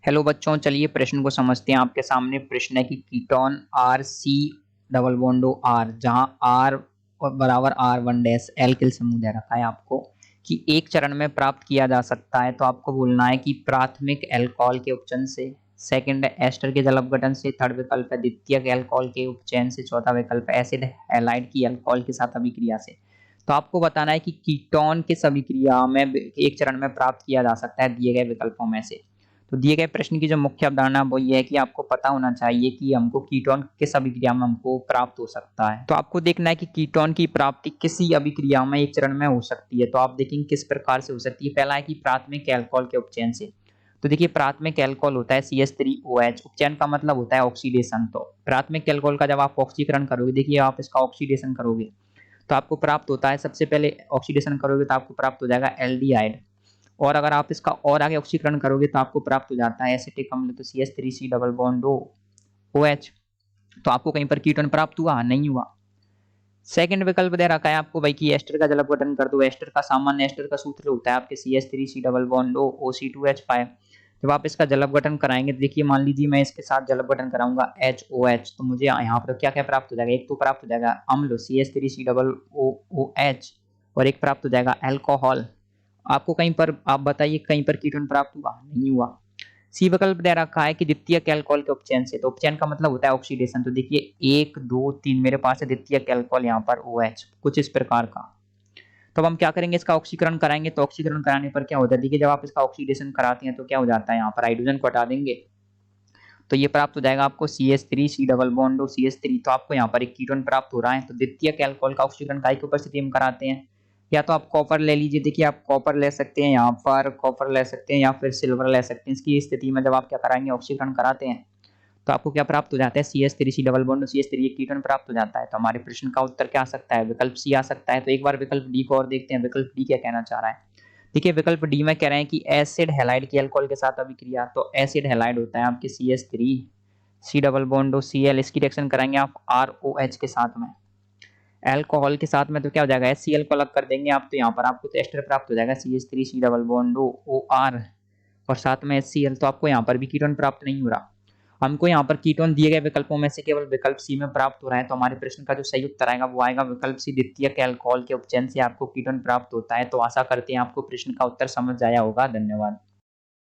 Hello बच्चों, चलिए प्रश्न को समझते हैं। आपके सामने प्रश्न है कि ketone R C double bond R, जहां आर बराबर आर वन डैश एल्किल समूह दे रखा है आपको कि एक चरण में प्राप्त किया जा सकता है। तो आपको बोलना है कि प्राथमिक एल्कोहल के उपचयन से, सेकंड है एस्टर के जल अपघटन से, थर्ड विकल्प है द्वितीयक एल्कोहल के उपचयन से, चौथा विकल्प है एसिड हैलाइड की एल्कोहल के साथ अभिक्रिया से। तो आपको बताना है कि कीटोन किस अभिक्रिया में एक चरण में प्राप्त किया जा सकता है दिए गए विकल्पों में से। तो दिए गए प्रश्न की जो मुख्य अवधारणा वो ये है कि आपको पता होना चाहिए कि हमको कीटोन किस अभिक्रिया में हमको प्राप्त हो सकता है। तो आपको देखना है कि कीटोन की प्राप्ति किसी अभिक्रिया में एक चरण में हो सकती है। तो आप देखेंगे किस प्रकार से हो सकती है। पहला है कि प्राथमिक एल्कोहल के उपचयन से। तो देखिए प्राथमिक एल्कोहल होता है CH3OH, उपचयन का मतलब होता है ऑक्सीडेशन। तो प्राथमिक एल्कोहल का जब आप ऑक्सीकरण करोगे, देखिए आप इसका ऑक्सीडेशन करोगे तो आपको प्राप्त होता है, सबसे पहले ऑक्सीडेशन करोगे तो आपको प्राप्त हो जाएगा एल्डिहाइड। और अगर आप इसका और आगे ऑक्सीकरण करोगे तो आपको प्राप्त हो जाता है एसिटिक अम्ल, तो CH3C डबल बॉन्ड OH। तो आपको कहीं पर कीटोन प्राप्त हुआ? नहीं हुआ। सेकंड विकल्प दे रखा है आपको भाई कि एस्टर का जल अपघटन कर दो। एस्टर का सामान्य एस्टर का सूत्र होता है आपके CH3C डबल बॉन्ड OC2H5। जब आप इसका जल अपघटन कराएंगे, देखिए मान लीजिए मैं इसके साथ जल अपघटन कराऊंगा HOH, तो मुझे यहाँ पर क्या क्या प्राप्त हो जाएगा? एक तो प्राप्त हो जाएगा अम्ल CH3C डबल OH, और एक प्राप्त हो जाएगा अल्कोहल। आपको कहीं पर, आप बताइए कहीं पर कीटोन प्राप्त हुआ? नहीं हुआ। सी विकल्प दे रखा है कि द्वितीयक एल्कोहल के उपचयन से। तो उपचयन का मतलब होता है ऑक्सीडेशन। तो देखिए 1 2 3 मेरे पास है द्वितीयक एल्कोहल यहाँ पर OH कुछ इस प्रकार का। तो अब हम क्या करेंगे, इसका ऑक्सीकरण कराएंगे। तो ऑक्सीकरण कराने पर क्या होता है, देखिए जब आप इसका ऑक्सीडेशन कराते हैं तो क्या हो जाता है, यहाँ पर हाइड्रोजन को हटा देंगे तो ये प्राप्त हो जाएगा आपको CH3C डबल बॉन्ड CH3। तो आपको यहाँ पर एक कीटोन प्राप्त हो रहा है। तो द्वितीयक एल्कोहल का ऑक्सीकरण काय की उपस्थिति में कराते हैं। या तो आप कॉपर ले लीजिए, देखिए आप कॉपर ले सकते हैं, यहाँ पर कॉपर ले सकते हैं या फिर सिल्वर ले सकते हैं। इसकी स्थिति में जब आप क्या कराएंगे, ऑक्सीकरण कराते हैं तो आपको क्या प्राप्त हो जाता है, CH3C डबल बॉन्ड CH3 एक कीटोन प्राप्त हो जाता है। तो हमारे प्रश्न का उत्तर क्या आ सकता है, विकल्प सी आ सकता है। तो एक बार विकल्प डी को और देखते हैं, विकल्प डी क्या कहना चाह रहा है। देखिए विकल्प डी में कह रहे हैं कि एसिड हैलाइड की अल्कोहल के साथ अभिक्रिया। तो एसिड हैलाइड होता है आपके CH3C डबल बॉन्ड Cl, इसकी रिएक्शन कराएंगे आप ROH के साथ में, अल्कोहल के साथ में, तो क्या हो जाएगा HCl को अलग कर देंगे आप। तो यहाँ पर आपको तो एस्टर प्राप्त हो जाएगा CH3C डबल बॉन्ड OR, और साथ में HCl। तो आपको यहाँ पर भी कीटोन प्राप्त नहीं हो रहा। हमको यहाँ पर कीटोन दिए गए विकल्पों में से केवल विकल्प सी में प्राप्त हो रहा है। तो हमारे प्रश्न का जो सही उत्तर आएगा वो आएगा विकल्प सी, द्वितीयक एल्कोहल के उपचयन से आपको कीटोन प्राप्त होता है। तो आशा करते हैं आपको प्रश्न का उत्तर समझ आया होगा। धन्यवाद।